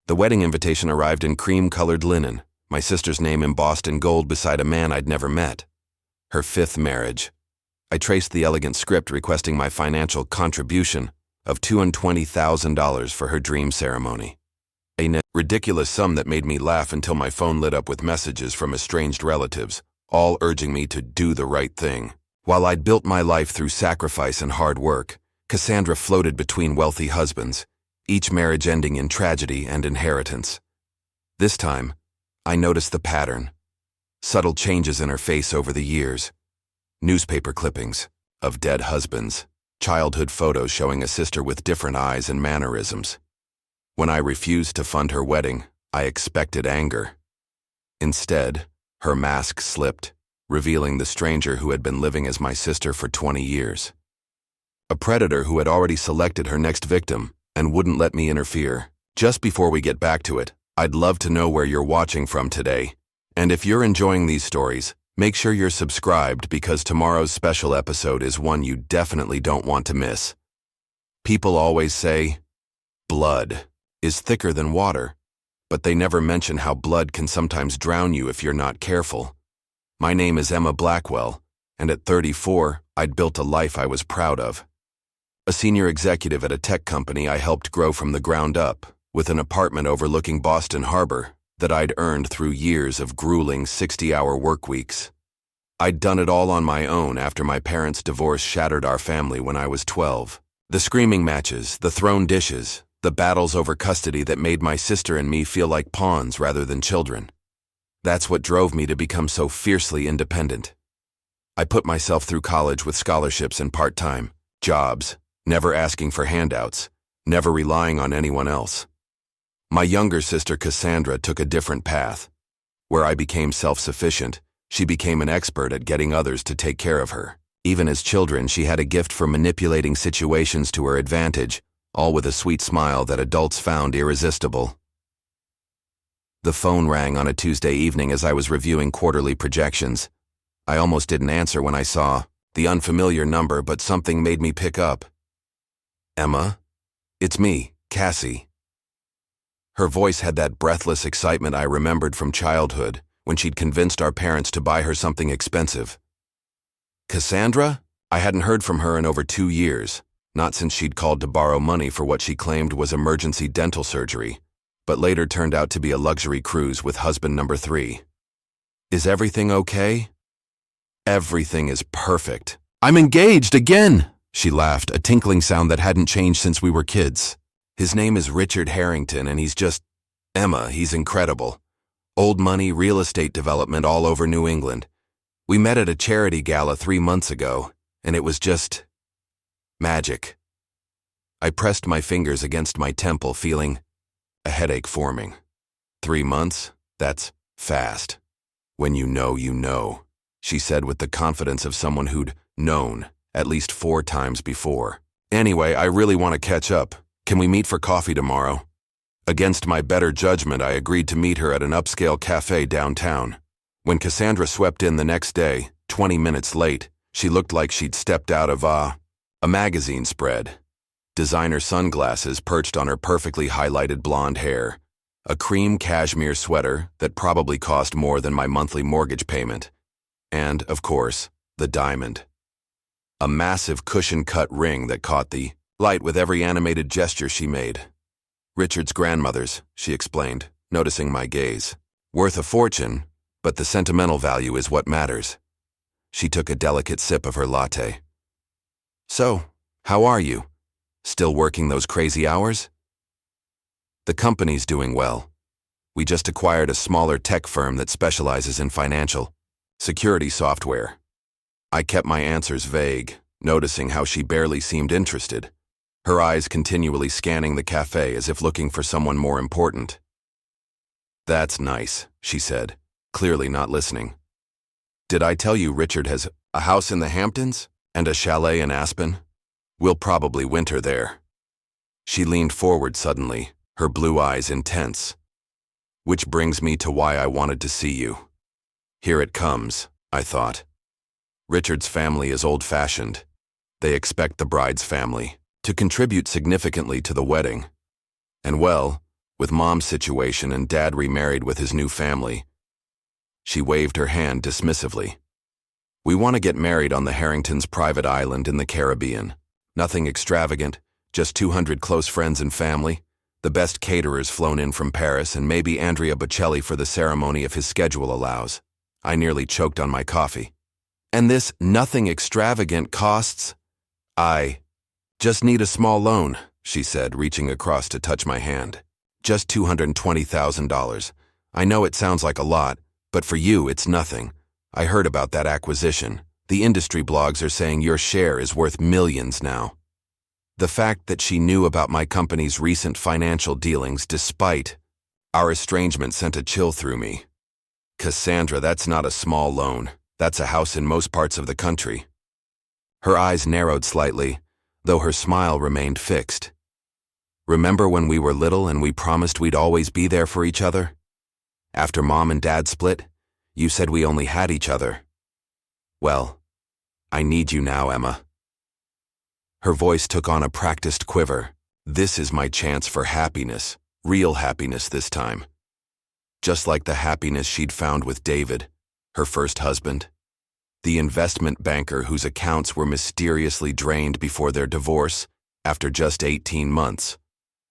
The wedding invitation arrived in cream-colored linen, my sister's name embossed in gold beside a man I'd never met. Her 5th marriage. I traced the elegant script requesting my financial contribution of $220,000 for her dream ceremony. A ridiculous sum that made me laugh until my phone lit up with messages from estranged relatives, all urging me to do the right thing. While I'd built my life through sacrifice and hard work, Cassandra floated between wealthy husbands, each marriage ending in tragedy and inheritance. This time, I noticed the pattern. Subtle changes in her face over the years. Newspaper clippings of dead husbands, childhood photos showing a sister with different eyes and mannerisms. When I refused to fund her wedding, I expected anger. Instead, her mask slipped, revealing the stranger who had been living as my sister for 20 years. A predator who had already selected her next victim and wouldn't let me interfere. Just before we get back to it, I'd love to know where you're watching from today. And if you're enjoying these stories, make sure you're subscribed because tomorrow's special episode is one you definitely don't want to miss. People always say, blood is thicker than water, but they never mention how blood can sometimes drown you if you're not careful. My name is Emma Blackwell, and at 34, I'd built a life I was proud of. A senior executive at a tech company I helped grow from the ground up, with an apartment overlooking Boston Harbor that I'd earned through years of grueling 60-hour work weeks. I'd done it all on my own after my parents' divorce shattered our family when I was 12. The screaming matches, the thrown dishes, the battles over custody that made my sister and me feel like pawns rather than children. That's what drove me to become so fiercely independent. I put myself through college with scholarships and part-time jobs, never asking for handouts, never relying on anyone else. My younger sister Cassandra took a different path. Where I became self-sufficient, she became an expert at getting others to take care of her. Even as children, she had a gift for manipulating situations to her advantage, all with a sweet smile that adults found irresistible. The phone rang on a Tuesday evening as I was reviewing quarterly projections. I almost didn't answer when I saw the unfamiliar number, but something made me pick up. Emma? It's me, Cassie. Her voice had that breathless excitement I remembered from childhood, when she'd convinced our parents to buy her something expensive. Cassandra? I hadn't heard from her in over 2 years, not since she'd called to borrow money for what she claimed was emergency dental surgery, but later turned out to be a luxury cruise with husband number 3. Is everything okay? Everything is perfect. I'm engaged again, she laughed, a tinkling sound that hadn't changed since we were kids. His name is Richard Harrington, and he's just... Emma, he's incredible. Old money, real estate development all over New England. We met at a charity gala 3 months ago, and it was just... magic. I pressed my fingers against my temple, feeling a headache forming. 3 months? That's fast. When you know, she said with the confidence of someone who'd known at least 4 times before. Anyway, I really want to catch up. Can we meet for coffee tomorrow? Against my better judgment, I agreed to meet her at an upscale cafe downtown. When Cassandra swept in the next day, 20 minutes late, she looked like she'd stepped out of a magazine spread. Designer sunglasses perched on her perfectly highlighted blonde hair, a cream cashmere sweater that probably cost more than my monthly mortgage payment, and, of course, the diamond. A massive cushion-cut ring that caught the light with every animated gesture she made. Richard's grandmother's, she explained, noticing my gaze. Worth a fortune, but the sentimental value is what matters. She took a delicate sip of her latte. So, how are you? Still working those crazy hours? The company's doing well. We just acquired a smaller tech firm that specializes in financial security software. I kept my answers vague, noticing how she barely seemed interested, her eyes continually scanning the cafe as if looking for someone more important. That's nice, she said, clearly not listening. Did I tell you Richard has a house in the Hamptons and a chalet in Aspen? We'll probably winter there. She leaned forward suddenly, her blue eyes intense. Which brings me to why I wanted to see you. Here it comes, I thought. Richard's family is old-fashioned. They expect the bride's family to contribute significantly to the wedding. And well, with Mom's situation and Dad remarried with his new family. She waved her hand dismissively. We want to get married on the Harringtons' private island in the Caribbean. Nothing extravagant, just 200 close friends and family, the best caterers flown in from Paris, and maybe Andrea Bocelli for the ceremony if his schedule allows. I nearly choked on my coffee. And this nothing extravagant costs? I just need a small loan, she said, reaching across to touch my hand. Just $220,000. I know it sounds like a lot, but for you it's nothing. I heard about that acquisition. The industry blogs are saying your share is worth millions now. The fact that she knew about my company's recent financial dealings despite our estrangement sent a chill through me. Cassandra, that's not a small loan. That's a house in most parts of the country. Her eyes narrowed slightly, though her smile remained fixed. Remember when we were little and we promised we'd always be there for each other? After Mom and Dad split, you said we only had each other. Well, I need you now, Emma. Her voice took on a practiced quiver. This is my chance for happiness, real happiness this time. Just like the happiness she'd found with David, her first husband, the investment banker whose accounts were mysteriously drained before their divorce after just 18 months,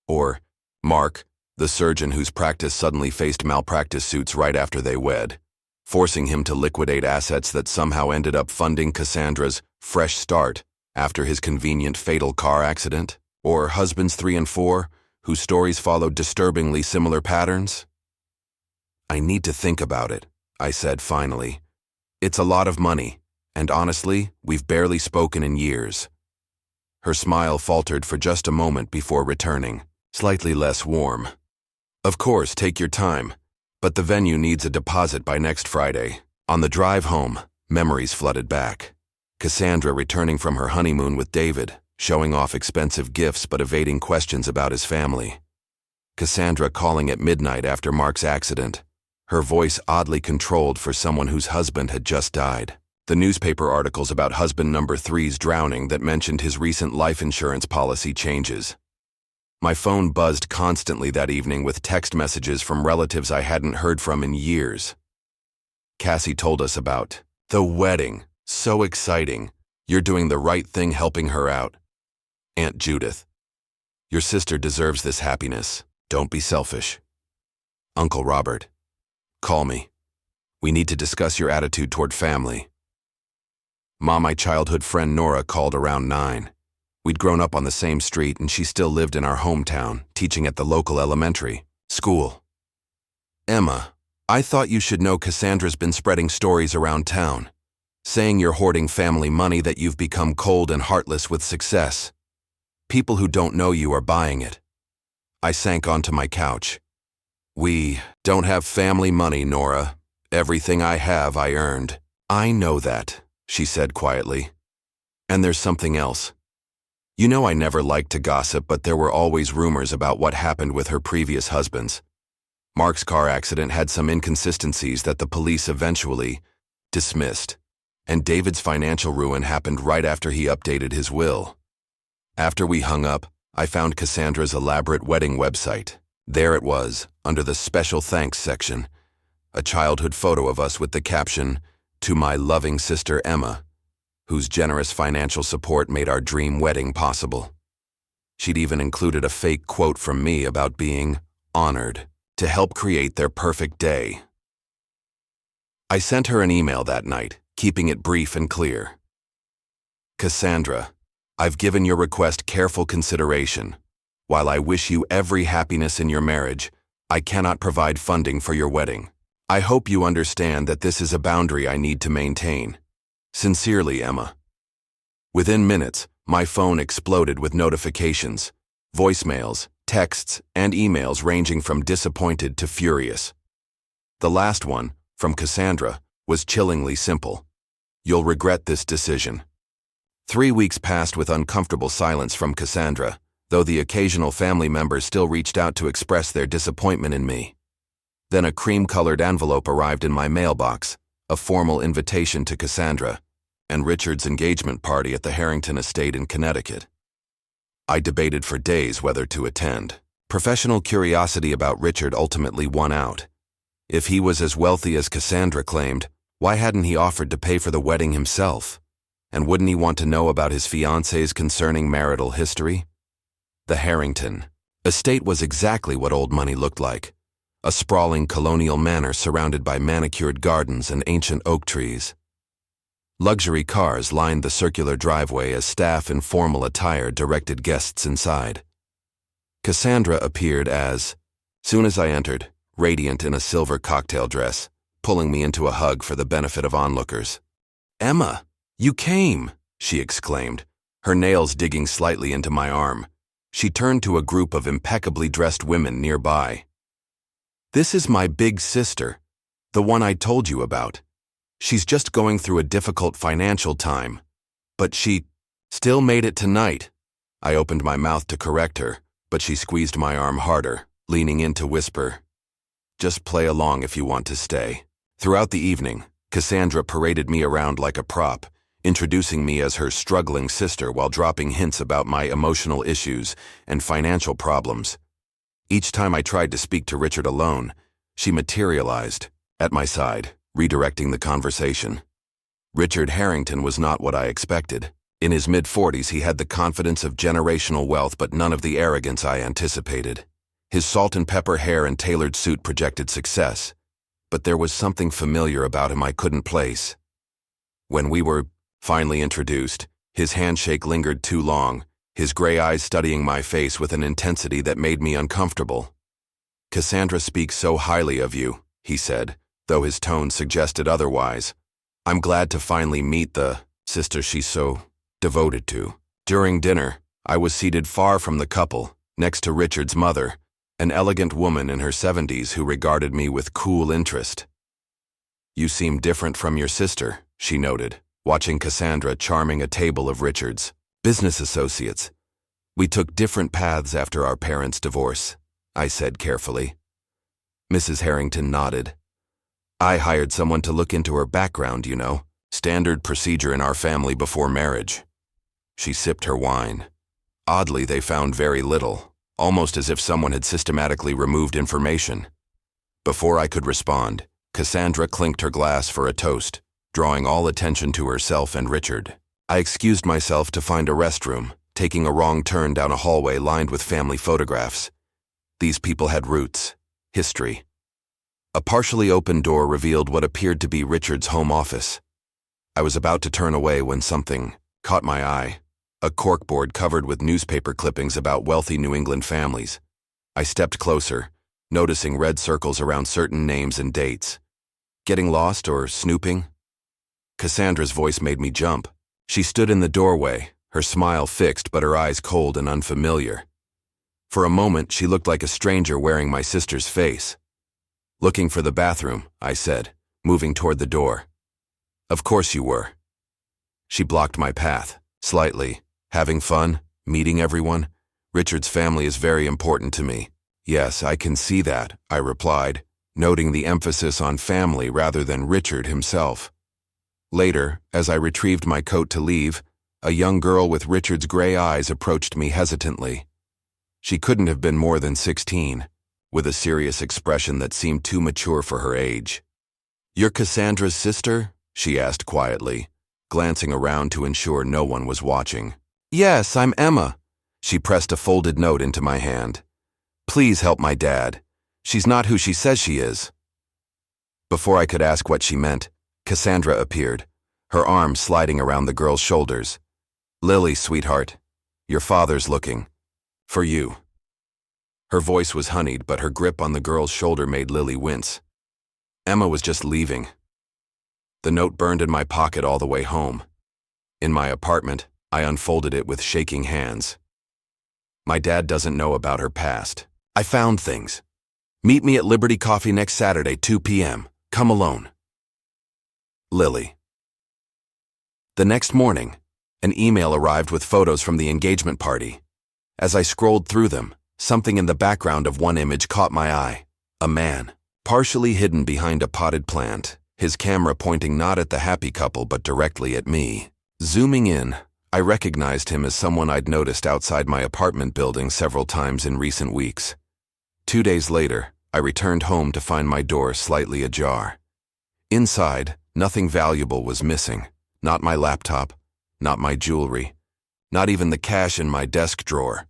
or Mark, the surgeon whose practice suddenly faced malpractice suits right after they wed, forcing him to liquidate assets that somehow ended up funding Cassandra's fresh start after his convenient fatal car accident, or husbands 3 and 4, whose stories followed disturbingly similar patterns? I need to think about it, I said finally. It's a lot of money, and honestly, we've barely spoken in years. Her smile faltered for just a moment before returning, slightly less warm. Of course, take your time, but the venue needs a deposit by next Friday. On the drive home, memories flooded back. Cassandra returning from her honeymoon with David, showing off expensive gifts but evading questions about his family. Cassandra calling at midnight after Mark's accident, her voice oddly controlled for someone whose husband had just died. The newspaper articles about husband number 3's drowning that mentioned his recent life insurance policy changes. My phone buzzed constantly that evening with text messages from relatives I hadn't heard from in years. Cassie told us about the wedding. So exciting. You're doing the right thing helping her out. Aunt Judith. Your sister deserves this happiness. Don't be selfish. Uncle Robert. Call me. We need to discuss your attitude toward family. Mom, my childhood friend Nora called around 9. We'd grown up on the same street and she still lived in our hometown, teaching at the local elementary school. Emma, I thought you should know Cassandra's been spreading stories around town, saying you're hoarding family money, that you've become cold and heartless with success. People who don't know you are buying it. I sank onto my couch. We don't have family money, Nora. Everything I have, I earned. I know that, she said quietly. And there's something else. You know I never liked to gossip, but there were always rumors about what happened with her previous husbands. Mark's car accident had some inconsistencies that the police eventually dismissed. And David's financial ruin happened right after he updated his will. After we hung up, I found Cassandra's elaborate wedding website. There it was, under the special thanks section, a childhood photo of us with the caption, "To my loving sister Emma," whose generous financial support made our dream wedding possible. She'd even included a fake quote from me about being honored to help create their perfect day. I sent her an email that night, keeping it brief and clear. Cassandra, I've given your request careful consideration. While I wish you every happiness in your marriage, I cannot provide funding for your wedding. I hope you understand that this is a boundary I need to maintain. Sincerely, Emma. Within minutes, my phone exploded with notifications, voicemails, texts, and emails ranging from disappointed to furious. The last one, from Cassandra, was chillingly simple. You'll regret this decision. 3 weeks passed with uncomfortable silence from Cassandra, though the occasional family members still reached out to express their disappointment in me. Then a cream-colored envelope arrived in my mailbox, a formal invitation to Cassandra and Richard's engagement party at the Harrington estate in Connecticut. I debated for days whether to attend. Professional curiosity about Richard ultimately won out. If he was as wealthy as Cassandra claimed, why hadn't he offered to pay for the wedding himself? And wouldn't he want to know about his fiancé's concerning marital history? The Harrington estate was exactly what old money looked like. A sprawling colonial manor surrounded by manicured gardens and ancient oak trees. Luxury cars lined the circular driveway as staff in formal attire directed guests inside. Cassandra appeared as soon as I entered, radiant in a silver cocktail dress, pulling me into a hug for the benefit of onlookers. "Emma, you came!" she exclaimed, her nails digging slightly into my arm. She turned to a group of impeccably dressed women nearby. "This is my big sister, the one I told you about. She's just going through a difficult financial time, but she still made it tonight." I opened my mouth to correct her, but she squeezed my arm harder, leaning in to whisper, "Just play along if you want to stay." Throughout the evening, Cassandra paraded me around like a prop, introducing me as her struggling sister while dropping hints about my emotional issues and financial problems. Each time I tried to speak to Richard alone, she materialized at my side, redirecting the conversation. Richard Harrington was not what I expected. In his mid-40s, he had the confidence of generational wealth but none of the arrogance I anticipated. His salt-and-pepper hair and tailored suit projected success, but there was something familiar about him I couldn't place. When we were finally introduced, his handshake lingered too long, his gray eyes studying my face with an intensity that made me uncomfortable. "Cassandra speaks so highly of you," he said, though his tone suggested otherwise. "I'm glad to finally meet the sister she's so devoted to." During dinner, I was seated far from the couple, next to Richard's mother, an elegant woman in her 70s who regarded me with cool interest. "You seem different from your sister," she noted, watching Cassandra charming a table of Richard's business associates. "We took different paths after our parents' divorce," I said carefully. Mrs. Harrington nodded. "I hired someone to look into her background, you know, standard procedure in our family before marriage." She sipped her wine. Oddly, they found very little, almost as if someone had systematically removed information. Before I could respond, Cassandra clinked her glass for a toast, drawing all attention to herself and Richard. I excused myself to find a restroom, taking a wrong turn down a hallway lined with family photographs. These people had roots, history. A partially open door revealed what appeared to be Richard's home office. I was about to turn away when something caught my eye. A corkboard covered with newspaper clippings about wealthy New England families. I stepped closer, noticing red circles around certain names and dates. Getting lost or snooping? Cassandra's voice made me jump. She stood in the doorway, her smile fixed but her eyes cold and unfamiliar. For a moment, she looked like a stranger wearing my sister's face. "Looking for the bathroom," I said, moving toward the door. "Of course you were." She blocked my path, slightly. "Having fun? Meeting everyone? Richard's family is very important to me." "Yes, I can see that," I replied, noting the emphasis on family rather than Richard himself. Later, as I retrieved my coat to leave, a young girl with Richard's gray eyes approached me hesitantly. She couldn't have been more than 16, with a serious expression that seemed too mature for her age. "You're Cassandra's sister?" she asked quietly, glancing around to ensure no one was watching. "Yes, I'm Emma." She pressed a folded note into my hand. "Please help my dad. She's not who she says she is." Before I could ask what she meant, Cassandra appeared, her arm sliding around the girl's shoulders. "Lily, sweetheart, your father's looking for you." Her voice was honeyed, but her grip on the girl's shoulder made Lily wince. Emma was just leaving. The note burned in my pocket all the way home. In my apartment, I unfolded it with shaking hands. "My dad doesn't know about her past. I found things. Meet me at Liberty Coffee next Saturday, 2 p.m. Come alone. Lily." The next morning, an email arrived with photos from the engagement party. As I scrolled through them, something in the background of one image caught my eye. A man, partially hidden behind a potted plant, his camera pointing not at the happy couple but directly at me. Zooming in, I recognized him as someone I'd noticed outside my apartment building several times in recent weeks. 2 days later, I returned home to find my door slightly ajar. Inside, nothing valuable was missing. Not my laptop, not my jewelry, not even the cash in my desk drawer.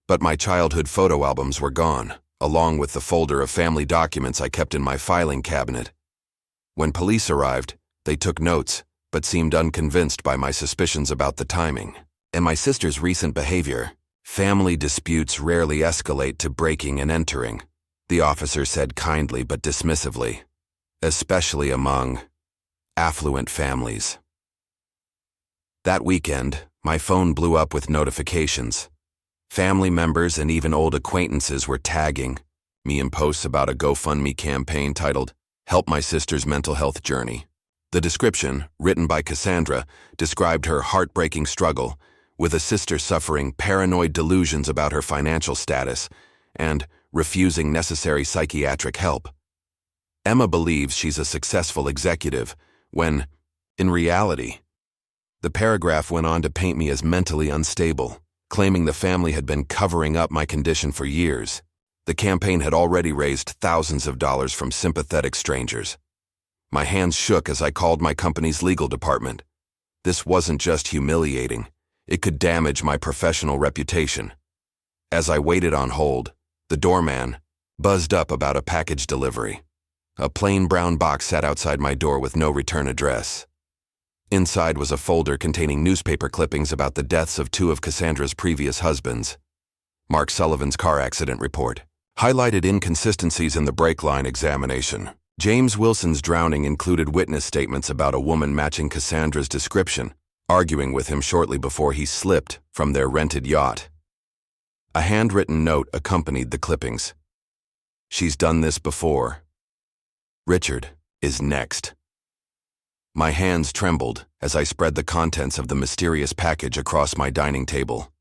But my childhood photo albums were gone, along with the folder of family documents I kept in my filing cabinet. When police arrived, they took notes, but seemed unconvinced by my suspicions about the timing and my sister's recent behavior. Family disputes rarely escalate to breaking and entering, the officer said kindly but dismissively, especially among affluent families. That weekend, my phone blew up with notifications. Family members and even old acquaintances were tagging me in posts about a GoFundMe campaign titled, "Help My Sister's Mental Health Journey." The description, written by Cassandra, described her heartbreaking struggle, with a sister suffering paranoid delusions about her financial status and refusing necessary psychiatric help. Emma believes she's a successful executive, when, in reality, the paragraph went on to paint me as mentally unstable, claiming the family had been covering up my condition for years. The campaign had already raised thousands of dollars from sympathetic strangers. My hands shook as I called my company's legal department. This wasn't just humiliating. It could damage my professional reputation. As I waited on hold, the doorman buzzed up about a package delivery. A plain brown box sat outside my door with no return address. Inside was a folder containing newspaper clippings about the deaths of 2 of Cassandra's previous husbands. Mark Sullivan's car accident report highlighted inconsistencies in the brake line examination. James Wilson's drowning included witness statements about a woman matching Cassandra's description, arguing with him shortly before he slipped from their rented yacht. A handwritten note accompanied the clippings. "She's done this before. Richard is next." My hands trembled as I spread the contents of the mysterious package across my dining table.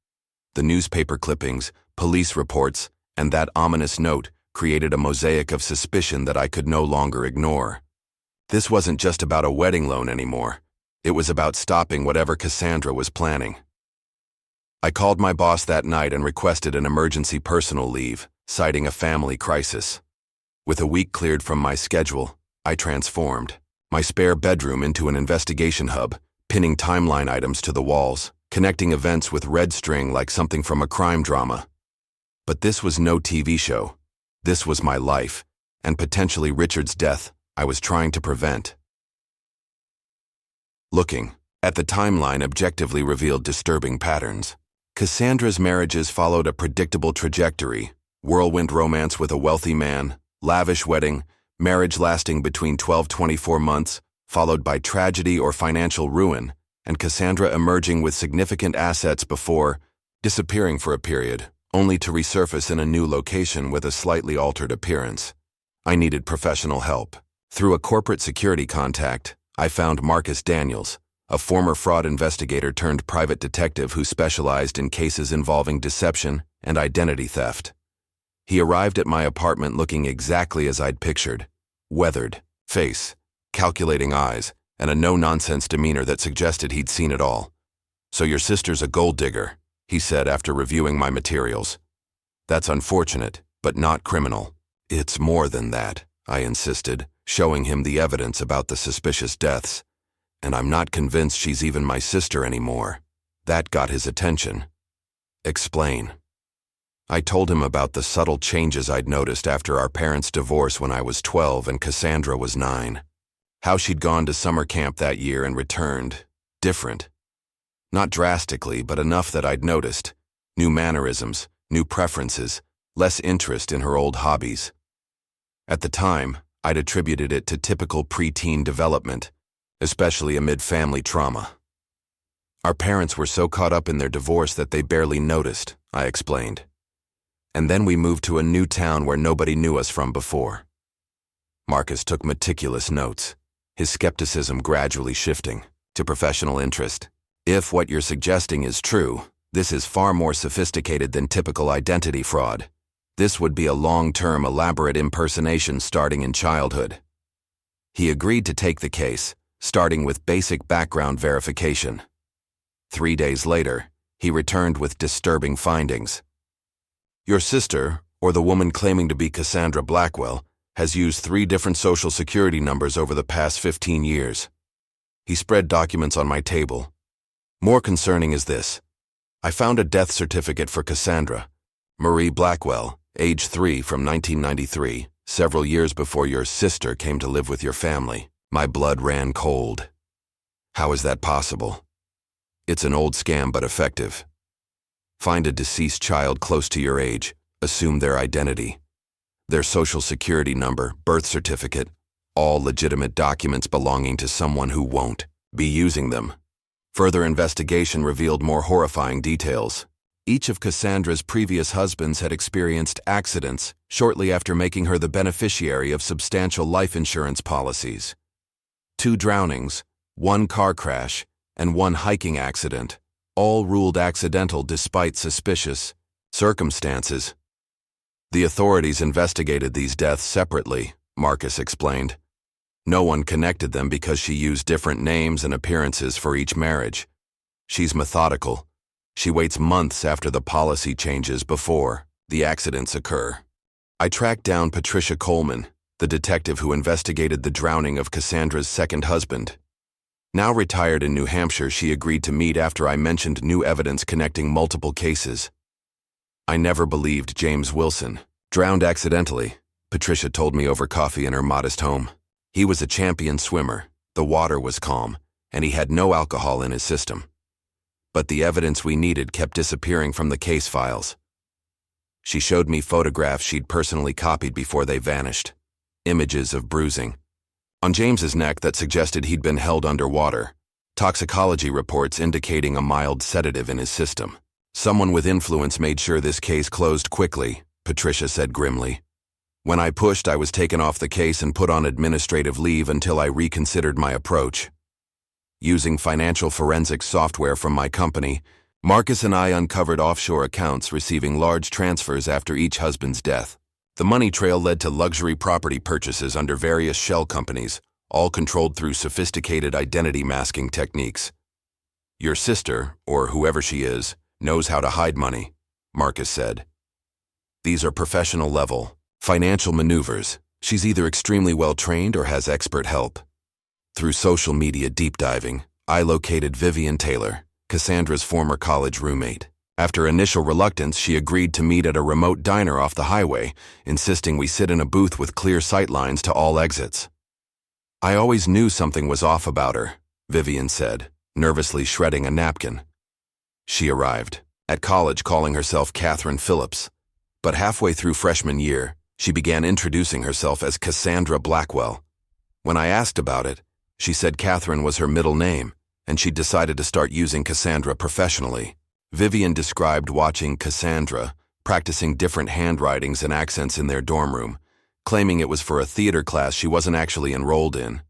The newspaper clippings, police reports, and that ominous note created a mosaic of suspicion that I could no longer ignore. This wasn't just about a wedding loan anymore. It was about stopping whatever Cassandra was planning. I called my boss that night and requested an emergency personal leave, citing a family crisis. With a week cleared from my schedule, I transformed my spare bedroom into an investigation hub, pinning timeline items to the walls, connecting events with red string like something from a crime drama. But this was no TV show. This was my life, and potentially Richard's death I was trying to prevent. Looking at the timeline objectively revealed disturbing patterns. Cassandra's marriages followed a predictable trajectory: whirlwind romance with a wealthy man, lavish wedding, marriage lasting between 12-24 months, followed by tragedy or financial ruin, and Cassandra emerging with significant assets before disappearing for a period, only to resurface in a new location with a slightly altered appearance. I needed professional help. Through a corporate security contact, I found Marcus Daniels, a former fraud investigator turned private detective who specialized in cases involving deception and identity theft. He arrived at my apartment looking exactly as I'd pictured: weathered face, calculating eyes, and a no-nonsense demeanor that suggested he'd seen it all. "So your sister's a gold digger," he said after reviewing my materials. "That's unfortunate, but not criminal." "It's more than that," I insisted, showing him the evidence about the suspicious deaths. "And I'm not convinced she's even my sister anymore." That got his attention. "Explain." I told him about the subtle changes I'd noticed after our parents' divorce when I was 12 and Cassandra was 9. How she'd gone to summer camp that year and returned, different. Not drastically, but enough that I'd noticed. New mannerisms, new preferences, less interest in her old hobbies. At the time, I'd attributed it to typical preteen development, especially amid family trauma. Our parents were so caught up in their divorce that they barely noticed, I explained. And then we moved to a new town where nobody knew us from before. Marcus took meticulous notes, his skepticism gradually shifting to professional interest. "If what you're suggesting is true, this is far more sophisticated than typical identity fraud. This would be a long-term, elaborate impersonation starting in childhood." He agreed to take the case, starting with basic background verification. 3 days later, he returned with disturbing findings. Your sister, or the woman claiming to be Cassandra Blackwell, has used 3 different social security numbers over the past 15 years. He spread documents on my table. More concerning is this. I found a death certificate for Cassandra, Marie Blackwell, age 3, from 1993, several years before your sister came to live with your family. My blood ran cold. How is that possible? It's an old scam but effective. Find a deceased child close to your age, assume their identity. Their social security number, birth certificate, all legitimate documents belonging to someone who won't be using them. Further investigation revealed more horrifying details. Each of Cassandra's previous husbands had experienced accidents shortly after making her the beneficiary of substantial life insurance policies. 2 drownings, 1 car crash, and 1 hiking accident, all ruled accidental despite suspicious circumstances. The authorities investigated these deaths separately, Marcus explained. No one connected them because she used different names and appearances for each marriage. She's methodical. She waits months after the policy changes before the accidents occur. I tracked down Patricia Coleman, the detective who investigated the drowning of Cassandra's second husband. Now retired in New Hampshire, she agreed to meet after I mentioned new evidence connecting multiple cases. I never believed James Wilson drowned accidentally, Patricia told me over coffee in her modest home. He was a champion swimmer, the water was calm, and he had no alcohol in his system. But the evidence we needed kept disappearing from the case files. She showed me photographs she'd personally copied before they vanished. Images of bruising on James's neck that suggested he'd been held underwater. Toxicology reports indicating a mild sedative in his system. Someone with influence made sure this case closed quickly, Patricia said grimly. When I pushed, I was taken off the case and put on administrative leave until I reconsidered my approach. Using financial forensics software from my company, Marcus and I uncovered offshore accounts receiving large transfers after each husband's death. The money trail led to luxury property purchases under various shell companies, all controlled through sophisticated identity masking techniques. Your sister, or whoever she is, knows how to hide money, Marcus said. These are professional-level financial maneuvers. She's either extremely well-trained or has expert help. Through social media deep diving, I located Vivian Taylor, Cassandra's former college roommate. After initial reluctance, she agreed to meet at a remote diner off the highway, insisting we sit in a booth with clear sightlines to all exits. I always knew something was off about her, Vivian said, nervously shredding a napkin. She arrived at college calling herself Catherine Phillips, but halfway through freshman year, she began introducing herself as Cassandra Blackwell. When I asked about it, she said Catherine was her middle name, and she'd decided to start using Cassandra professionally. Vivian described watching Cassandra practicing different handwritings and accents in their dorm room, claiming it was for a theater class she wasn't actually enrolled in.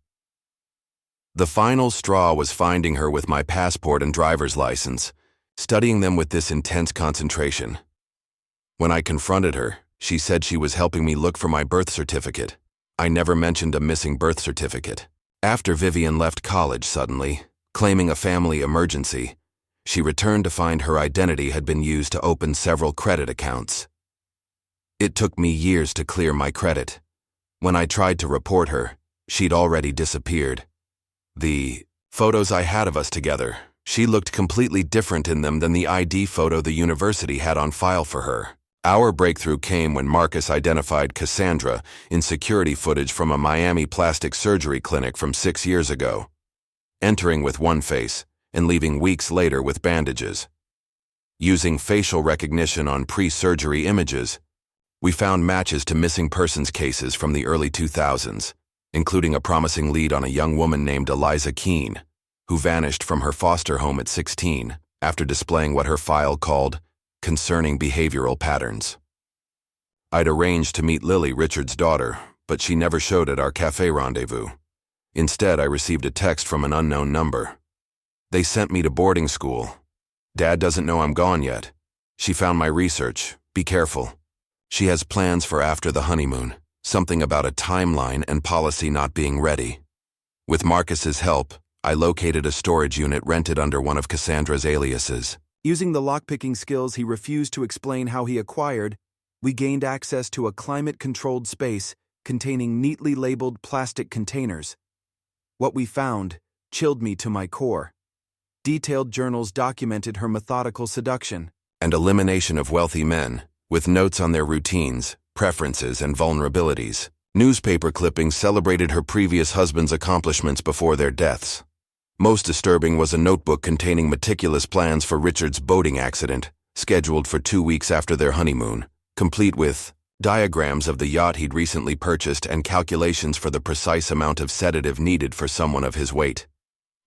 The final straw was finding her with my passport and driver's license, studying them with this intense concentration. When I confronted her, she said she was helping me look for my birth certificate. I never mentioned a missing birth certificate. After Vivian left college suddenly, claiming a family emergency, she returned to find her identity had been used to open several credit accounts. It took me years to clear my credit. When I tried to report her, she'd already disappeared. The photos I had of us together, she looked completely different in them than the ID photo the university had on file for her. Our breakthrough came when Marcus identified Cassandra in security footage from a Miami plastic surgery clinic from 6 years ago, entering with one face and leaving weeks later with bandages. Using facial recognition on pre-surgery images, we found matches to missing persons cases from the early 2000s, including a promising lead on a young woman named Eliza Keene, who vanished from her foster home at 16 after displaying what her file called concerning behavioral patterns. I'd arranged to meet Lily, Richard's daughter, but she never showed at our cafe rendezvous. Instead, I received a text from an unknown number. They sent me to boarding school. Dad doesn't know I'm gone yet. She found my research. Be careful. She has plans for after the honeymoon, something about a timeline and policy not being ready. With Marcus's help, I located a storage unit rented under one of Cassandra's aliases. Using the lockpicking skills he refused to explain how he acquired, we gained access to a climate-controlled space containing neatly labeled plastic containers. What we found chilled me to my core. Detailed journals documented her methodical seduction And elimination of wealthy men, with notes on their routines, preferences, and vulnerabilities. Newspaper clippings celebrated her previous husband's accomplishments before their deaths. Most disturbing was a notebook containing meticulous plans for Richard's boating accident, scheduled for 2 weeks after their honeymoon, complete with diagrams of the yacht he'd recently purchased and calculations for the precise amount of sedative needed for someone of his weight.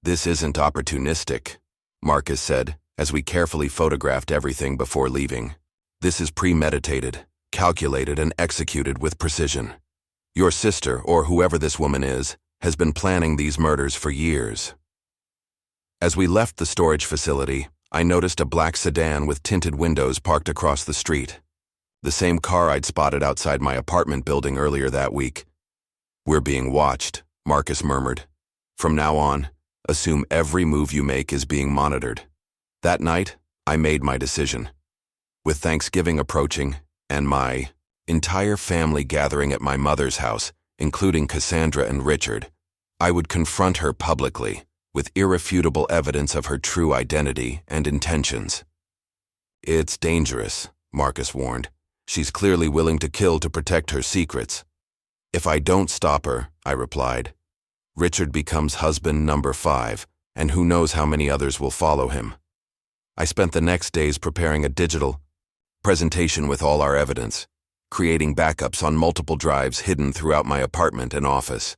"This isn't opportunistic," Marcus said, as we carefully photographed everything before leaving. "This is premeditated, calculated, and executed with precision. Your sister, or whoever this woman is, has been planning these murders for years." As we left the storage facility, I noticed a black sedan with tinted windows parked across the street. The same car I'd spotted outside my apartment building earlier that week. "We're being watched," Marcus murmured. "From now on, assume every move you make is being monitored." That night, I made my decision. With Thanksgiving approaching, and my entire family gathering at my mother's house, including Cassandra and Richard, I would confront her publicly, with irrefutable evidence of her true identity and intentions. "It's dangerous," Marcus warned. "She's clearly willing to kill to protect her secrets." "If I don't stop her," I replied, "Richard becomes husband number 5, and who knows how many others will follow him." I spent the next days preparing a digital presentation with all our evidence, creating backups on multiple drives hidden throughout my apartment and office.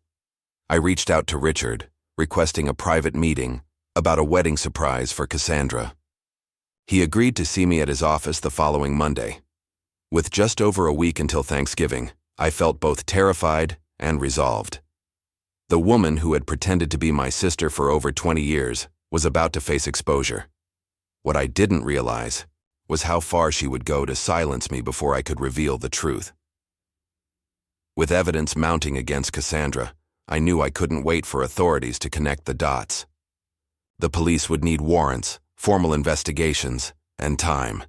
I reached out to Richard, requesting a private meeting about a wedding surprise for Cassandra. He agreed to see me at his office the following Monday. With just over a week until Thanksgiving, I felt both terrified and resolved. The woman who had pretended to be my sister for over 20 years was about to face exposure. What I didn't realize was how far she would go to silence me before I could reveal the truth. With evidence mounting against Cassandra, I knew I couldn't wait for authorities to connect the dots. The police would need warrants, formal investigations, and time.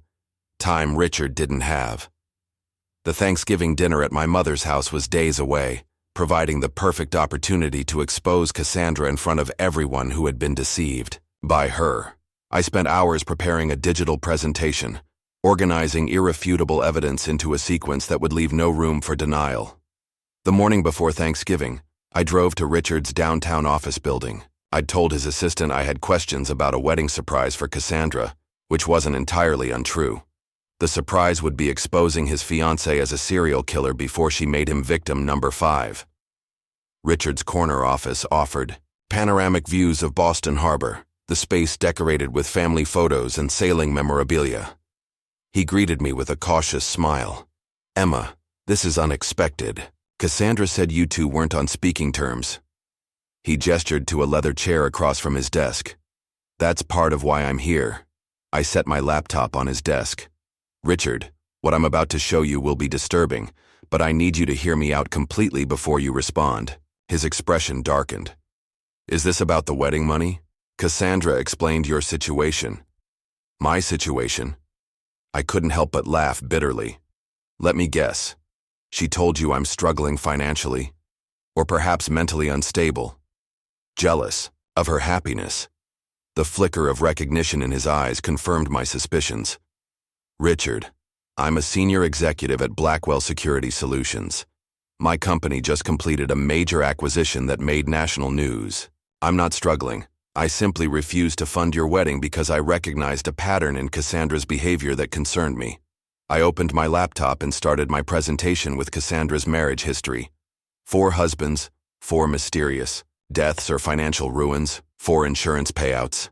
Time Richard didn't have. The Thanksgiving dinner at my mother's house was days away, providing the perfect opportunity to expose Cassandra in front of everyone who had been deceived by her. I spent hours preparing a digital presentation, organizing irrefutable evidence into a sequence that would leave no room for denial. The morning before Thanksgiving, I drove to Richard's downtown office building. I'd told his assistant I had questions about a wedding surprise for Cassandra, which wasn't entirely untrue. The surprise would be exposing his fiancé as a serial killer before she made him victim number 5. Richard's corner office offered panoramic views of Boston Harbor, the space decorated with family photos and sailing memorabilia. He greeted me with a cautious smile. "Emma, this is unexpected. Cassandra said you two weren't on speaking terms." He gestured to a leather chair across from his desk. "That's part of why I'm here." I set my laptop on his desk. "Richard, what I'm about to show you will be disturbing, but I need you to hear me out completely before you respond." His expression darkened. "Is this about the wedding money? Cassandra explained your situation." "My situation?" I couldn't help but laugh bitterly. "Let me guess. She told you I'm struggling financially? Or perhaps mentally unstable? Jealous of her happiness?" The flicker of recognition in his eyes confirmed my suspicions. "Richard, I'm a senior executive at Blackwell Security Solutions. My company just completed a major acquisition that made national news. I'm not struggling. I simply refused to fund your wedding because I recognized a pattern in Cassandra's behavior that concerned me." I opened my laptop and started my presentation with Cassandra's marriage history. 4 husbands, 4 mysterious deaths or financial ruins, 4 insurance payouts.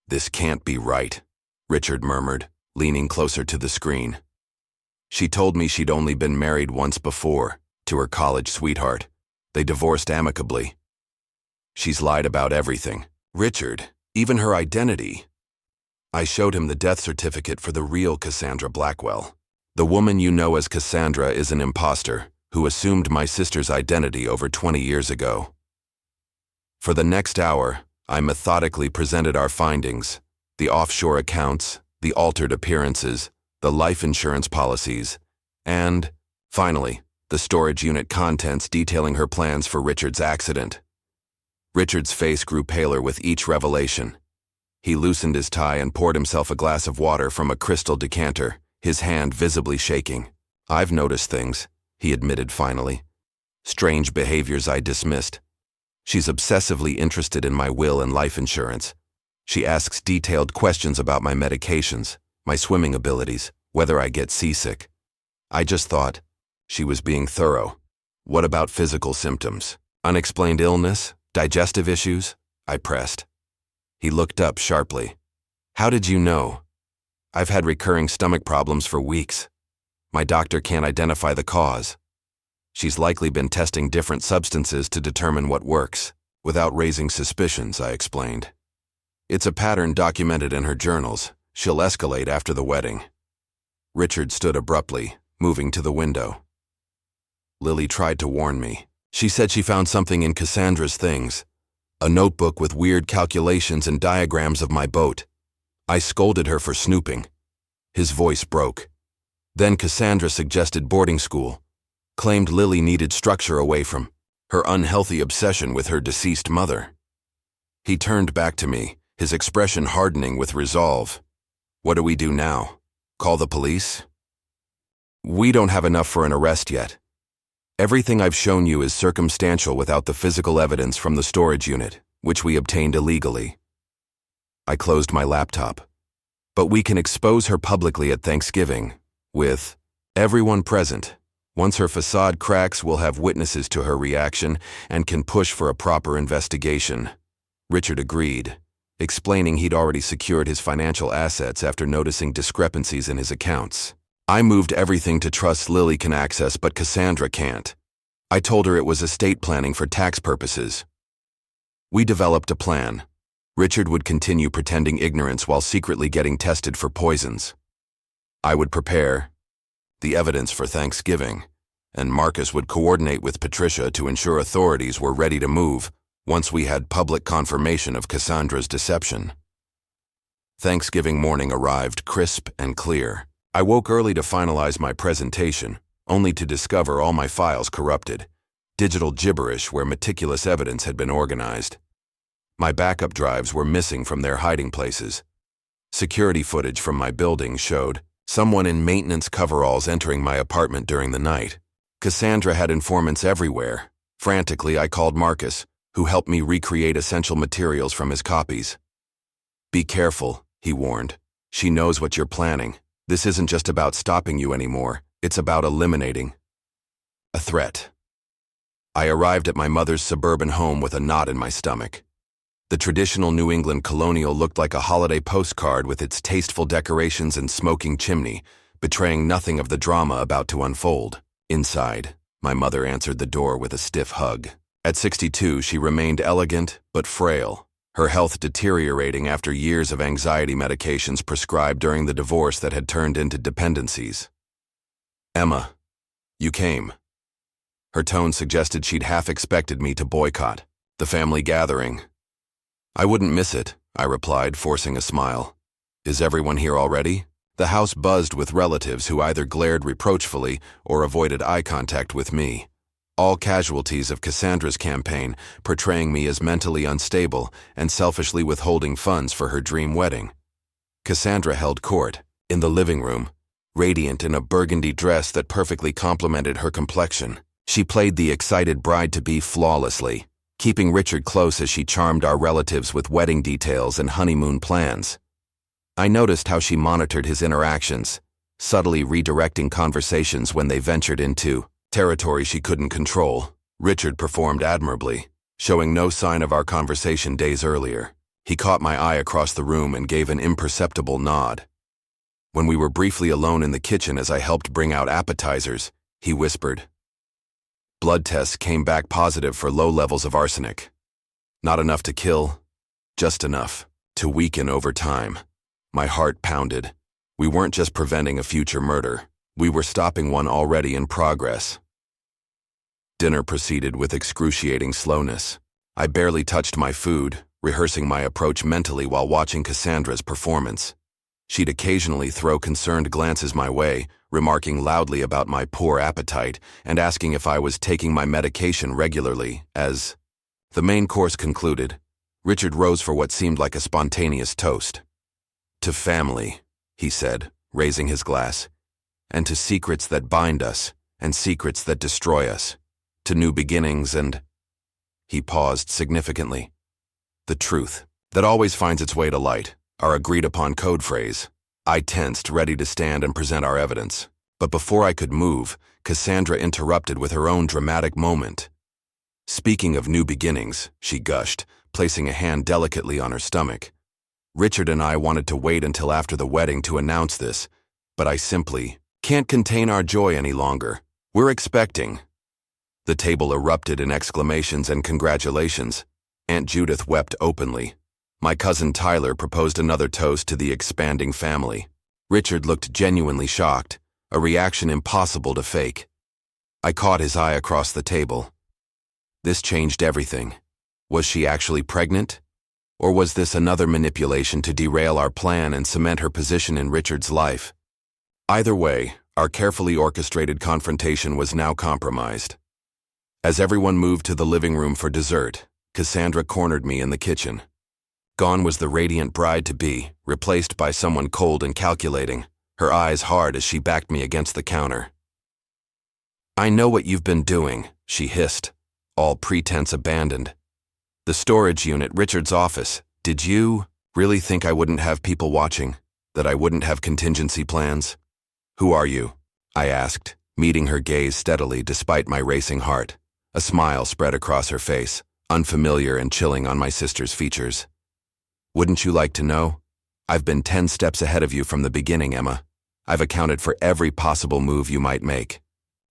"This can't be right," Richard murmured, leaning closer to the screen. "She told me she'd only been married once before, to her college sweetheart. They divorced amicably. She's lied about everything. Richard, even her identity." I showed him the death certificate for the real Cassandra Blackwell. "The woman you know as Cassandra is an imposter who assumed my sister's identity over 20 years ago." For the next hour, I methodically presented our findings: the offshore accounts, the altered appearances, the life insurance policies, and, finally, the storage unit contents detailing her plans for Richard's accident. Richard's face grew paler with each revelation. He loosened his tie and poured himself a glass of water from a crystal decanter, his hand visibly shaking. "I've noticed things," he admitted finally. "Strange behaviors I dismissed. She's obsessively interested in my will and life insurance. She asks detailed questions about my medications, my swimming abilities, whether I get seasick. I just thought she was being thorough. What about physical symptoms? Unexplained illness? Digestive issues?" I pressed. He looked up sharply. "How did you know?" "I've had recurring stomach problems for weeks. My doctor can't identify the cause. She's likely been testing different substances to determine what works." Without raising suspicions, I explained. "It's a pattern documented in her journals. She'll escalate after the wedding." Richard stood abruptly, moving to the window. "Lily tried to warn me. She said she found something in Cassandra's things, a notebook with weird calculations and diagrams of my boat. I scolded her for snooping." His voice broke. "Then Cassandra suggested boarding school, claimed Lily needed structure away from her unhealthy obsession with her deceased mother." He turned back to me, his expression hardening with resolve. "What do we do now? Call the police?" "We don't have enough for an arrest yet. Everything I've shown you is circumstantial without the physical evidence from the storage unit, which we obtained illegally." I closed my laptop. "But we can expose her publicly at Thanksgiving, with everyone present. Once her facade cracks, we'll have witnesses to her reaction and can push for a proper investigation." Richard agreed, explaining he'd already secured his financial assets after noticing discrepancies in his accounts. "I moved everything to trusts Lily can access, but Cassandra can't. I told her it was estate planning for tax purposes." We developed a plan. Richard would continue pretending ignorance while secretly getting tested for poisons. I would prepare the evidence for Thanksgiving, and Marcus would coordinate with Patricia to ensure authorities were ready to move once we had public confirmation of Cassandra's deception. Thanksgiving morning arrived crisp and clear. I woke early to finalize my presentation, only to discover all my files corrupted, digital gibberish where meticulous evidence had been organized. My backup drives were missing from their hiding places. Security footage from my building showed someone in maintenance coveralls entering my apartment during the night. Cassandra had informants everywhere. Frantically, I called Marcus, who helped me recreate essential materials from his copies. "Be careful," he warned. "She knows what you're planning. This isn't just about stopping you anymore, it's about eliminating a threat." I arrived at my mother's suburban home with a knot in my stomach. The traditional New England colonial looked like a holiday postcard with its tasteful decorations and smoking chimney, betraying nothing of the drama about to unfold. Inside, my mother answered the door with a stiff hug. At 62, she remained elegant but frail, her health deteriorating after years of anxiety medications prescribed during the divorce that had turned into dependencies. "Emma, you came." Her tone suggested she'd half expected me to boycott the family gathering. "I wouldn't miss it," I replied, forcing a smile. "Is everyone here already?" The house buzzed with relatives who either glared reproachfully or avoided eye contact with me. All casualties of Cassandra's campaign, portraying me as mentally unstable and selfishly withholding funds for her dream wedding. Cassandra held court, in the living room, radiant in a burgundy dress that perfectly complemented her complexion. She played the excited bride-to-be flawlessly, keeping Richard close as she charmed our relatives with wedding details and honeymoon plans. I noticed how she monitored his interactions, subtly redirecting conversations when they ventured into territory she couldn't control. Richard performed admirably, showing no sign of our conversation days earlier. He caught my eye across the room and gave an imperceptible nod. When we were briefly alone in the kitchen as I helped bring out appetizers, he whispered, "Blood tests came back positive for low levels of arsenic. Not enough to kill, just enough to weaken over time." My heart pounded. We weren't just preventing a future murder. We were stopping one already in progress. Dinner proceeded with excruciating slowness. I barely touched my food, rehearsing my approach mentally while watching Cassandra's performance. She'd occasionally throw concerned glances my way, remarking loudly about my poor appetite and asking if I was taking my medication regularly. As the main course concluded, Richard rose for what seemed like a spontaneous toast. "To family," he said, raising his glass, "and to secrets that bind us, and secrets that destroy us, to new beginnings and—" He paused significantly. "The truth, that always finds its way to light, our agreed-upon code phrase." I tensed, ready to stand and present our evidence. But before I could move, Cassandra interrupted with her own dramatic moment. "Speaking of new beginnings," she gushed, placing a hand delicately on her stomach. "Richard and I wanted to wait until after the wedding to announce this, but I simply can't contain our joy any longer. We're expecting." The table erupted in exclamations and congratulations. Aunt Judith wept openly. My cousin Tyler proposed another toast to the expanding family. Richard looked genuinely shocked, a reaction impossible to fake. I caught his eye across the table. This changed everything. Was she actually pregnant? Or was this another manipulation to derail our plan and cement her position in Richard's life? Either way, our carefully orchestrated confrontation was now compromised. As everyone moved to the living room for dessert, Cassandra cornered me in the kitchen. Gone was the radiant bride-to-be, replaced by someone cold and calculating, her eyes hard as she backed me against the counter. "I know what you've been doing," she hissed, all pretense abandoned. "The storage unit, Richard's office. Did you really think I wouldn't have people watching? That I wouldn't have contingency plans?" "Who are you?" I asked, meeting her gaze steadily despite my racing heart. A smile spread across her face, unfamiliar and chilling on my sister's features. "Wouldn't you like to know? I've been 10 steps ahead of you from the beginning, Emma. I've accounted for every possible move you might make."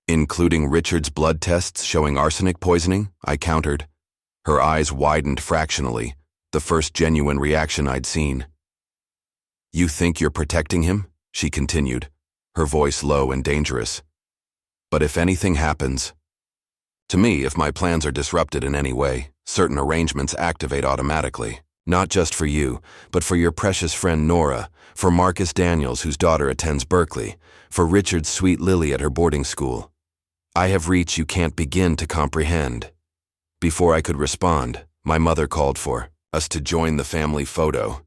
"Including Richard's blood tests showing arsenic poisoning?" I countered. Her eyes widened fractionally, the first genuine reaction I'd seen. "You think you're protecting him?" she continued, her voice low and dangerous. "But if anything happens—" To me, if my plans are disrupted in any way, certain arrangements activate automatically. Not just for you, but for your precious friend Nora, for Marcus Daniels, whose daughter attends Berkeley, for Richard's sweet Lily at her boarding school. I have reach you can't begin to comprehend. Before I could respond, my mother called for us to join the family photo.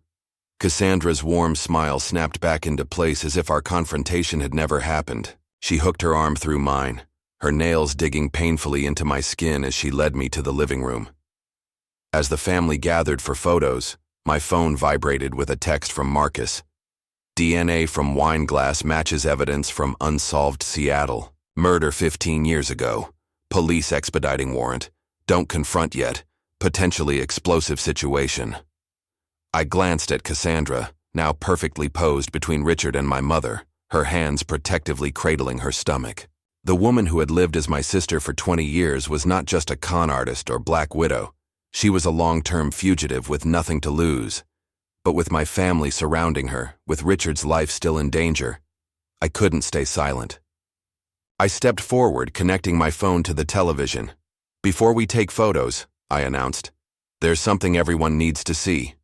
Cassandra's warm smile snapped back into place as if our confrontation had never happened. She hooked her arm through mine, her nails digging painfully into my skin as she led me to the living room. As the family gathered for photos, my phone vibrated with a text from Marcus. "DNA from wine glass matches evidence from unsolved Seattle. Murder 15 years ago. Police expediting warrant. Don't confront yet. Potentially explosive situation." I glanced at Cassandra, now perfectly posed between Richard and my mother, her hands protectively cradling her stomach. The woman who had lived as my sister for 20 years was not just a con artist or black widow. She was a long-term fugitive with nothing to lose. But with my family surrounding her, with Richard's life still in danger, I couldn't stay silent. I stepped forward, connecting my phone to the television. "Before we take photos," I announced, "there's something everyone needs to see."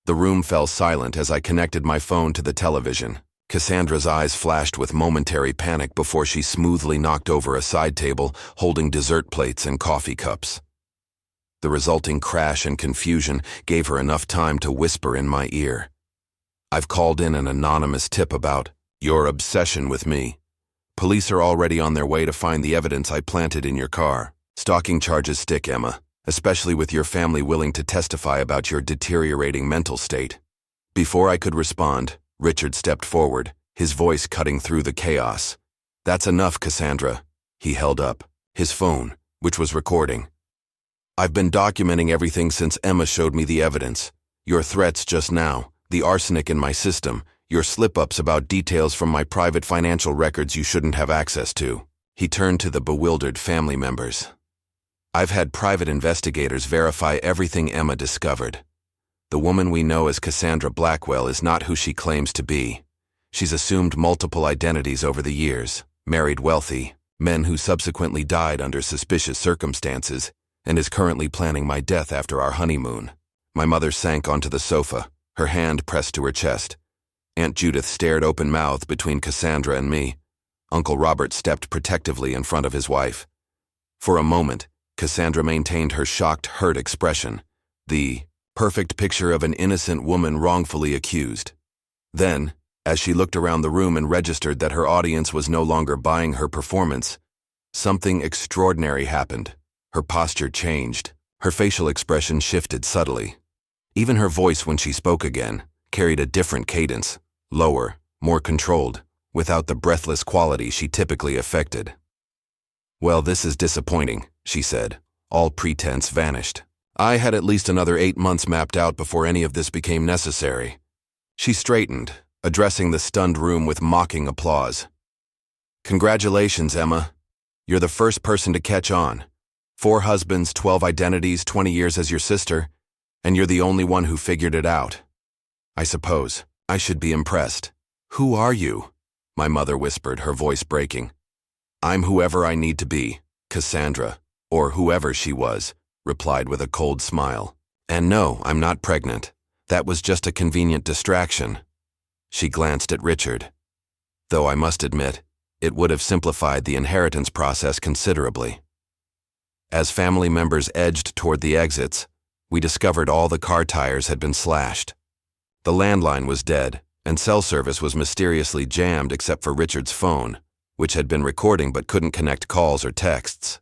The room fell silent as I connected my phone to the television. Cassandra's eyes flashed with momentary panic before she smoothly knocked over a side table holding dessert plates and coffee cups. The resulting crash and confusion gave her enough time to whisper in my ear. "I've called in an anonymous tip about your obsession with me. Police are already on their way to find the evidence I planted in your car. Stalking charges stick, Emma, especially with your family willing to testify about your deteriorating mental state." Before I could respond, Richard stepped forward, his voice cutting through the chaos. "That's enough, Cassandra." He held up his phone, which was recording. "I've been documenting everything since Emma showed me the evidence. Your threats just now, the arsenic in my system, your slip-ups about details from my private financial records you shouldn't have access to." He turned to the bewildered family members. "I've had private investigators verify everything Emma discovered. The woman we know as Cassandra Blackwell is not who she claims to be. She's assumed multiple identities over the years, married wealthy, men who subsequently died under suspicious circumstances, and is currently planning my death after our honeymoon. My mother sank onto the sofa, her hand pressed to her chest. Aunt Judith stared open-mouthed between Cassandra and me. Uncle Robert stepped protectively in front of his wife. For a moment, Cassandra maintained her shocked, hurt expression, the perfect picture of an innocent woman wrongfully accused. Then, as she looked around the room and registered that her audience was no longer buying her performance, something extraordinary happened. Her posture changed. Her facial expression shifted subtly. Even her voice, when she spoke again, carried a different cadence, lower, more controlled, without the breathless quality she typically affected. "Well, this is disappointing," she said. All pretense vanished. "I had at least another 8 months mapped out before any of this became necessary." She straightened, addressing the stunned room with mocking applause. "Congratulations, Emma. You're the first person to catch on. 4 husbands, 12 identities, 20 years as your sister, and you're the only one who figured it out. I suppose I should be impressed." "Who are you?" my mother whispered, her voice breaking. "I'm whoever I need to be," Cassandra, or whoever she was, replied with a cold smile. "And no, I'm not pregnant. That was just a convenient distraction." She glanced at Richard. Though I must admit, it would have simplified the inheritance process considerably. As family members edged toward the exits, we discovered all the car tires had been slashed. The landline was dead, and cell service was mysteriously jammed except for Richard's phone, which had been recording but couldn't connect calls or texts.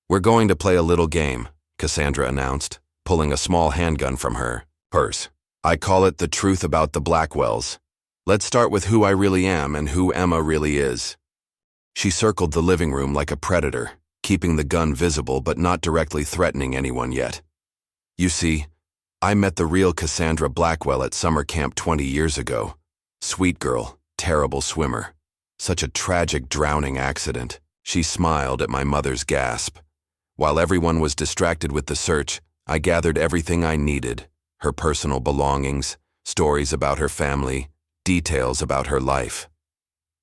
"We're going to play a little game," Cassandra announced, pulling a small handgun from her purse. "I call it the truth about the Blackwells. Let's start with who I really am and who Emma really is." She circled the living room like a predator, keeping the gun visible but not directly threatening anyone yet. "You see, I met the real Cassandra Blackwell at summer camp 20 years ago. Sweet girl, terrible swimmer. Such a tragic drowning accident." She smiled at my mother's gasp. While everyone was distracted with the search, I gathered everything I needed: her personal belongings, stories about her family, details about her life.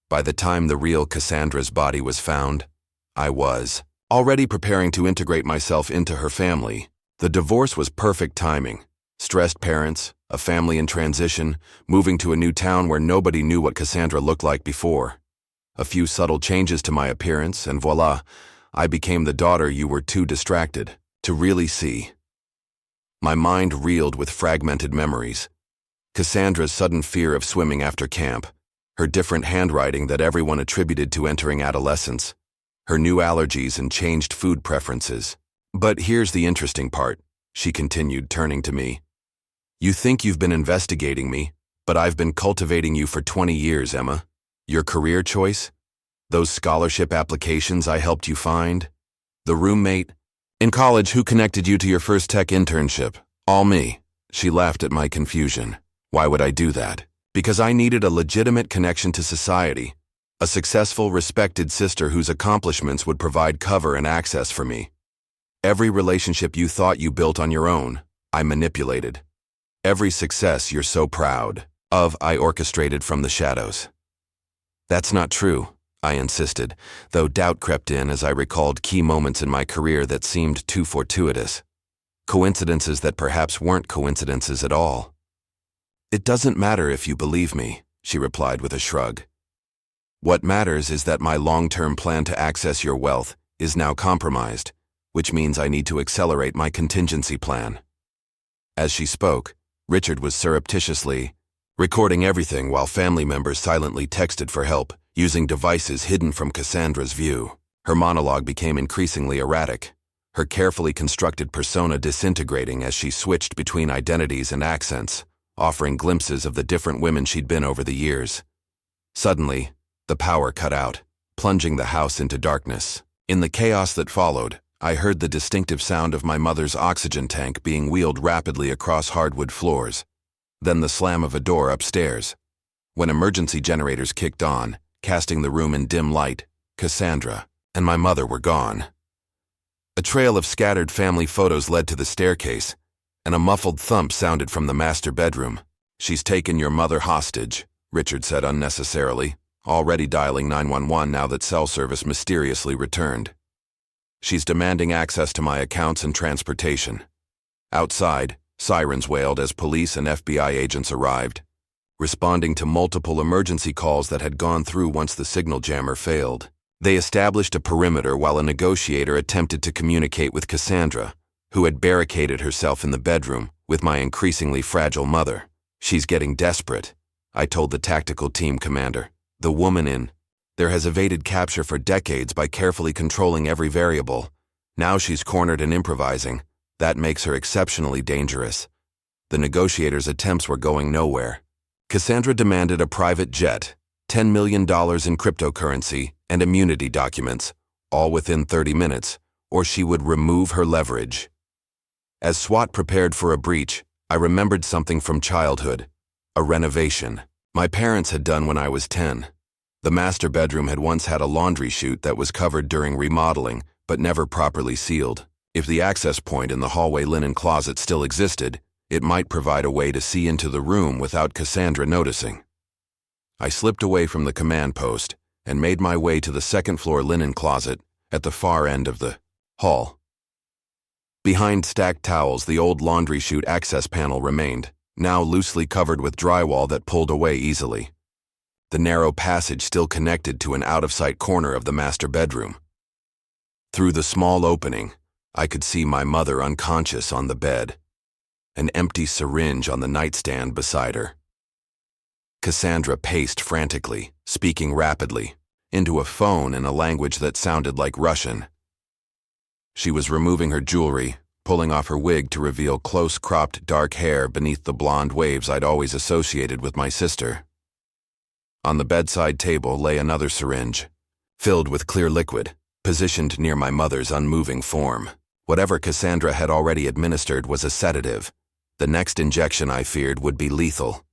By the time the real Cassandra's body was found, I was already preparing to integrate myself into her family. The divorce was perfect timing. Stressed parents, a family in transition, moving to a new town where nobody knew what Cassandra looked like before. A few subtle changes to my appearance, and voila, I became the daughter you were too distracted to really see. My mind reeled with fragmented memories. Cassandra's sudden fear of swimming after camp, her different handwriting that everyone attributed to entering adolescence, her new allergies and changed food preferences. "But here's the interesting part," she continued, turning to me. "You think you've been investigating me, but I've been cultivating you for 20 years, Emma. Your career choice? Those scholarship applications I helped you find? The roommate? In college, who connected you to your first tech internship? All me." She laughed at my confusion. "Why would I do that? Because I needed a legitimate connection to society, a successful, respected sister whose accomplishments would provide cover and access for me. Every relationship you thought you built on your own, I manipulated. Every success you're so proud of, I orchestrated from the shadows." "That's not true," I insisted, though doubt crept in as I recalled key moments in my career that seemed too fortuitous. Coincidences that perhaps weren't coincidences at all. "It doesn't matter if you believe me," she replied with a shrug. "What matters is that my long-term plan to access your wealth is now compromised, which means I need to accelerate my contingency plan." As she spoke, Richard was surreptitiously recording everything while family members silently texted for help, using devices hidden from Cassandra's view. Her monologue became increasingly erratic, her carefully constructed persona disintegrating as she switched between identities and accents, offering glimpses of the different women she'd been over the years. Suddenly, the power cut out, plunging the house into darkness. In the chaos that followed, I heard the distinctive sound of my mother's oxygen tank being wheeled rapidly across hardwood floors, then the slam of a door upstairs. When emergency generators kicked on, casting the room in dim light, Cassandra and my mother were gone. A trail of scattered family photos led to the staircase, and a muffled thump sounded from the master bedroom. "She's taken your mother hostage," Richard said unnecessarily, already dialing 911 now that cell service mysteriously returned. "She's demanding access to my accounts and transportation." Outside, Sirens wailed as police and FBI agents arrived, responding to multiple emergency calls that had gone through once the signal jammer failed. They established a perimeter while a negotiator attempted to communicate with Cassandra, who had barricaded herself in the bedroom with my increasingly fragile mother. "She's getting desperate," I told the tactical team commander. "The woman in there has evaded capture for decades by carefully controlling every variable. Now she's cornered and improvising. That makes her exceptionally dangerous." The negotiators' attempts were going nowhere. Cassandra demanded a private jet, $10 million in cryptocurrency, and immunity documents, all within 30 minutes, or she would remove her leverage. As SWAT prepared for a breach, I remembered something from childhood, a renovation my parents had done when I was 10. The master bedroom had once had a laundry chute that was covered during remodeling, but never properly sealed. If the access point in the hallway linen closet still existed, it might provide a way to see into the room without Cassandra noticing. I slipped away from the command post and made my way to the second-floor linen closet at the far end of the hall. Behind stacked towels, the old laundry chute access panel remained, now loosely covered with drywall that pulled away easily. The narrow passage still connected to an out-of-sight corner of the master bedroom. Through the small opening, I could see my mother unconscious on the bed, an empty syringe on the nightstand beside her. Cassandra paced frantically, speaking rapidly, into a phone in a language that sounded like Russian. She was removing her jewelry, pulling off her wig to reveal close-cropped dark hair beneath the blonde waves I'd always associated with my sister. On the bedside table lay another syringe, filled with clear liquid, positioned near my mother's unmoving form. Whatever Cassandra had already administered was a sedative. The next injection, I feared, would be lethal.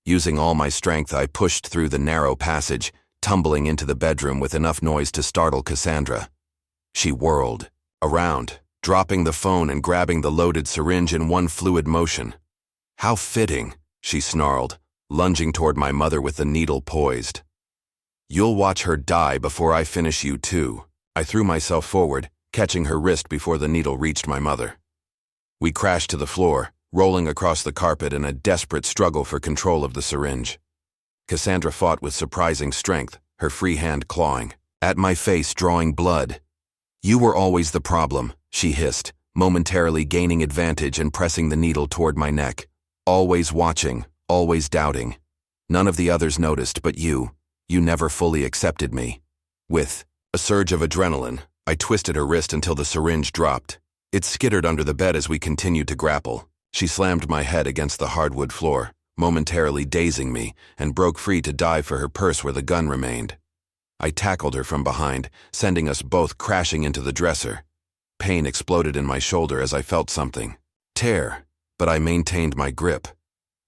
Using all my strength, I pushed through the narrow passage, tumbling into the bedroom with enough noise to startle Cassandra. She whirled around, dropping the phone and grabbing the loaded syringe in one fluid motion. "How fitting," she snarled, lunging toward my mother with the needle poised. "You'll watch her die before I finish you too." I threw myself forward, catching her wrist before the needle reached my mother. We crashed to the floor, rolling across the carpet in a desperate struggle for control of the syringe. Cassandra fought with surprising strength, her free hand clawing at my face, drawing blood. "You were always the problem," she hissed, momentarily gaining advantage and pressing the needle toward my neck. "Always watching, always doubting. None of the others noticed, but you never fully accepted me." With a surge of adrenaline, I twisted her wrist until the syringe dropped. It skittered under the bed as we continued to grapple. She slammed my head against the hardwood floor, momentarily dazing me, and broke free to dive for her purse where the gun remained. I tackled her from behind, sending us both crashing into the dresser. Pain exploded in my shoulder as I felt something tear, but I maintained my grip.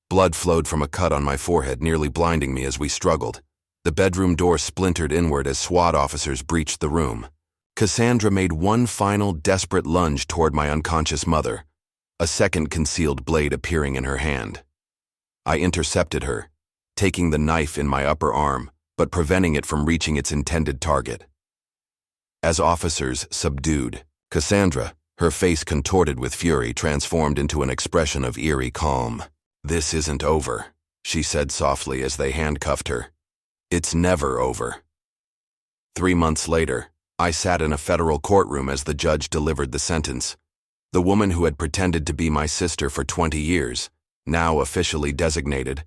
Blood flowed from a cut on my forehead, nearly blinding me as we struggled. The bedroom door splintered inward as SWAT officers breached the room. Cassandra made one final desperate lunge toward my unconscious mother, a second concealed blade appearing in her hand. I intercepted her, taking the knife in my upper arm, but preventing it from reaching its intended target. As officers subdued, Cassandra, her face contorted with fury, transformed into an expression of eerie calm. "This isn't over," she said softly as they handcuffed her. "It's never over." 3 months later, I sat in a federal courtroom as the judge delivered the sentence. The woman who had pretended to be my sister for 20 years, now officially designated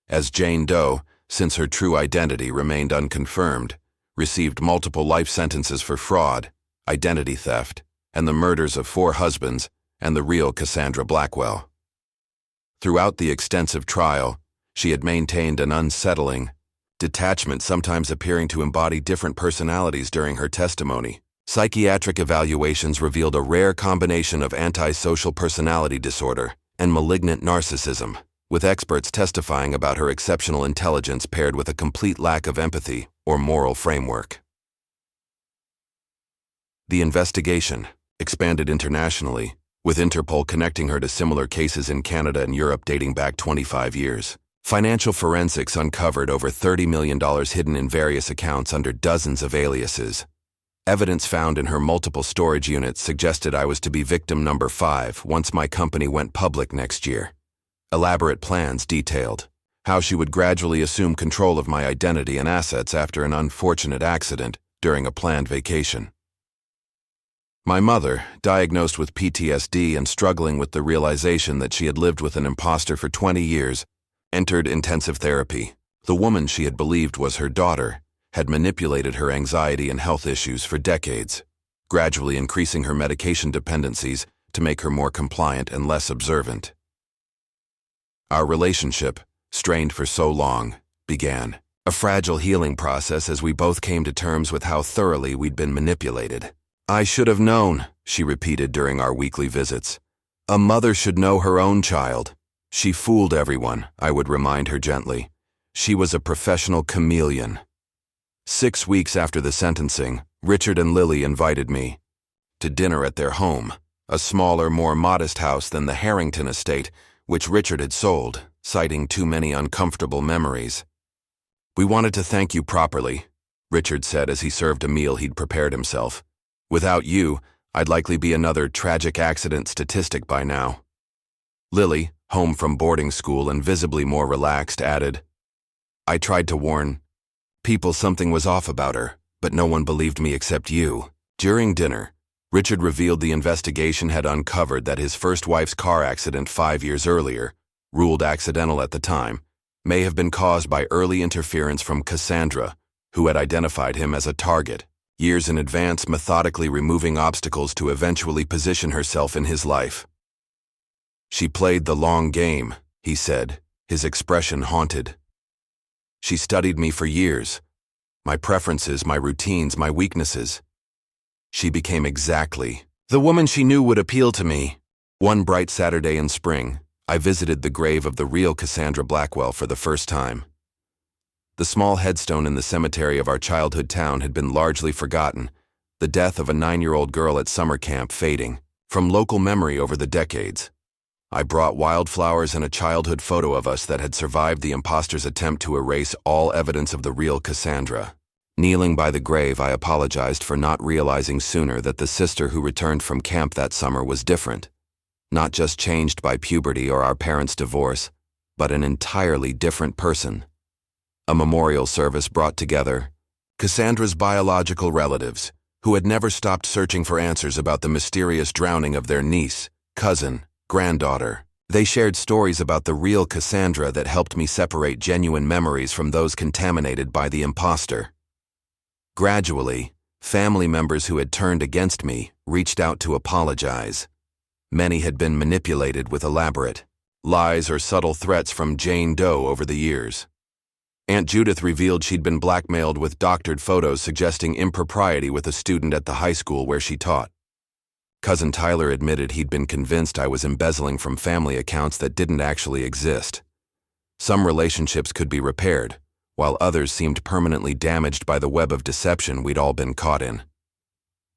as Jane Doe, since her true identity remained unconfirmed, received multiple life sentences for fraud, identity theft, and the murders of 4 husbands and the real Cassandra Blackwell. Throughout the extensive trial, she had maintained an unsettling detachment, sometimes appearing to embody different personalities during her testimony. Psychiatric evaluations revealed a rare combination of antisocial personality disorder and malignant narcissism, with experts testifying about her exceptional intelligence paired with a complete lack of empathy or moral framework. The investigation expanded internationally, with Interpol connecting her to similar cases in Canada and Europe dating back 25 years. Financial forensics uncovered over $30 million hidden in various accounts under dozens of aliases. Evidence found in her multiple storage units suggested I was to be victim number 5 once my company went public next year. Elaborate plans detailed how she would gradually assume control of my identity and assets after an unfortunate accident during a planned vacation. My mother, diagnosed with PTSD and struggling with the realization that she had lived with an imposter for 20 years, entered intensive therapy. The woman she had believed was her daughter had manipulated her anxiety and health issues for decades, gradually increasing her medication dependencies to make her more compliant and less observant. Our relationship, strained for so long, began a fragile healing process as we both came to terms with how thoroughly we'd been manipulated. "I should have known," she repeated during our weekly visits. "A mother should know her own child." She fooled everyone, I would remind her gently. She was a professional chameleon. 6 weeks after the sentencing, Richard and Lily invited me to dinner at their home, a smaller, more modest house than the Harrington estate, which Richard had sold, citing too many uncomfortable memories. "We wanted to thank you properly," Richard said as he served a meal he'd prepared himself. "Without you, I'd likely be another tragic accident statistic by now." Lily, home from boarding school and visibly more relaxed, added, "I tried to warn people something was off about her, but no one believed me except you." During dinner, Richard revealed the investigation had uncovered that his first wife's car accident 5 years earlier, ruled accidental at the time, may have been caused by early interference from Cassandra, who had identified him as a target, years in advance methodically removing obstacles to eventually position herself in his life. "She played the long game," he said, his expression haunted. "She studied me for years. My preferences, my routines, my weaknesses. She became exactly the woman she knew would appeal to me." One bright Saturday in spring, I visited the grave of the real Cassandra Blackwell for the first time. The small headstone in the cemetery of our childhood town had been largely forgotten, the death of a 9-year-old girl at summer camp fading from local memory over the decades. I brought wildflowers and a childhood photo of us that had survived the imposter's attempt to erase all evidence of the real Cassandra. Kneeling by the grave, I apologized for not realizing sooner that the sister who returned from camp that summer was different. Not just changed by puberty or our parents' divorce, but an entirely different person. A memorial service brought together Cassandra's biological relatives, who had never stopped searching for answers about the mysterious drowning of their niece, cousin, granddaughter. They shared stories about the real Cassandra that helped me separate genuine memories from those contaminated by the imposter. Gradually, family members who had turned against me reached out to apologize. Many had been manipulated with elaborate lies or subtle threats from Jane Doe over the years. Aunt Judith revealed she'd been blackmailed with doctored photos suggesting impropriety with a student at the high school where she taught. Cousin Tyler admitted he'd been convinced I was embezzling from family accounts that didn't actually exist. Some relationships could be repaired, while others seemed permanently damaged by the web of deception we'd all been caught in.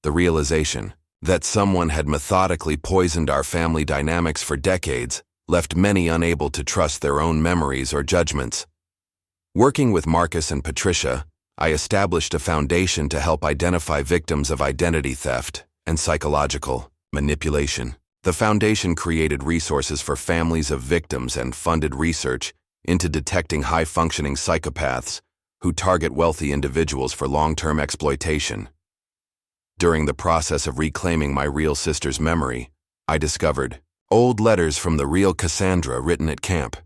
The realization that someone had methodically poisoned our family dynamics for decades left many unable to trust their own memories or judgments. Working with Marcus and Patricia, I established a foundation to help identify victims of identity theft and psychological manipulation. The foundation created resources for families of victims and funded research into detecting high-functioning psychopaths who target wealthy individuals for long-term exploitation. During the process of reclaiming my real sister's memory, I discovered old letters from the real Cassandra written at camp.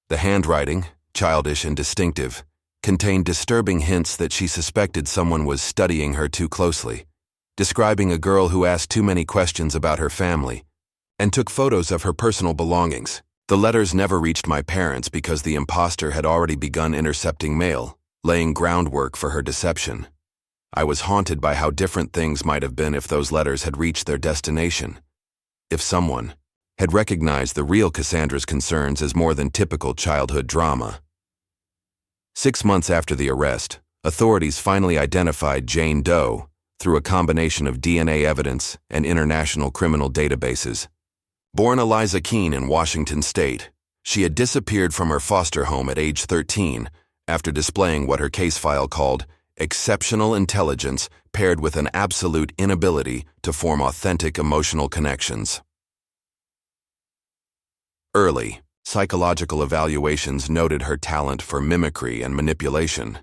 The handwriting, childish and distinctive, contained disturbing hints that she suspected someone was studying her too closely, describing a girl who asked too many questions about her family and took photos of her personal belongings. The letters never reached my parents because the imposter had already begun intercepting mail, laying groundwork for her deception. I was haunted by how different things might have been if those letters had reached their destination. If someone had recognized the real Cassandra's concerns as more than typical childhood drama. 6 months after the arrest, authorities finally identified Jane Doe through a combination of DNA evidence and international criminal databases. Born Eliza Keene in Washington State, she had disappeared from her foster home at age 13 after displaying what her case file called exceptional intelligence paired with an absolute inability to form authentic emotional connections. Early, psychological evaluations noted her talent for mimicry and manipulation,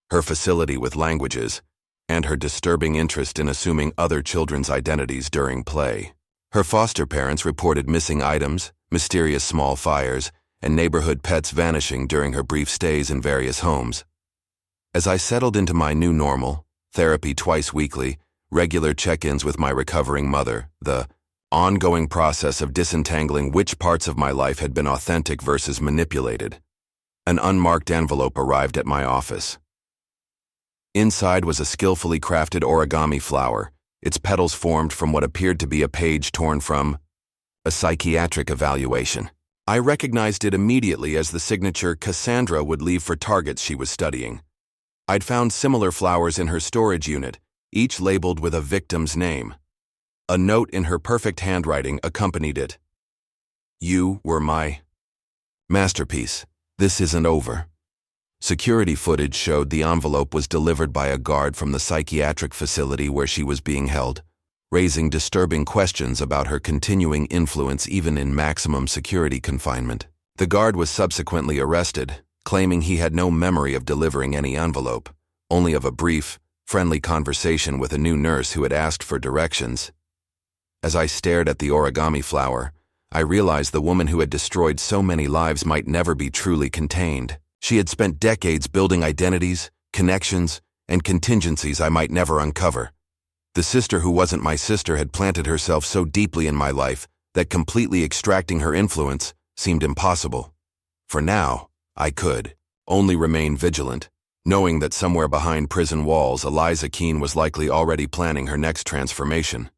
her facility with languages, and her disturbing interest in assuming other children's identities during play. Her foster parents reported missing items, mysterious small fires, and neighborhood pets vanishing during her brief stays in various homes. As I settled into my new normal, therapy twice weekly, regular check-ins with my recovering mother, the ongoing process of disentangling which parts of my life had been authentic versus manipulated, an unmarked envelope arrived at my office. Inside was a skillfully crafted origami flower, its petals formed from what appeared to be a page torn from a psychiatric evaluation. I recognized it immediately as the signature Cassandra would leave for targets she was studying. I'd found similar flowers in her storage unit, each labeled with a victim's name. A note in her perfect handwriting accompanied it. "You were my masterpiece. This isn't over." Security footage showed the envelope was delivered by a guard from the psychiatric facility where she was being held, raising disturbing questions about her continuing influence even in maximum security confinement. The guard was subsequently arrested, claiming he had no memory of delivering any envelope, only of a brief, friendly conversation with a new nurse who had asked for directions. As I stared at the origami flower, I realized the woman who had destroyed so many lives might never be truly contained. She had spent decades building identities, connections, and contingencies I might never uncover. The sister who wasn't my sister had planted herself so deeply in my life that completely extracting her influence seemed impossible. For now, I could only remain vigilant, knowing that somewhere behind prison walls Eliza Keene was likely already planning her next transformation.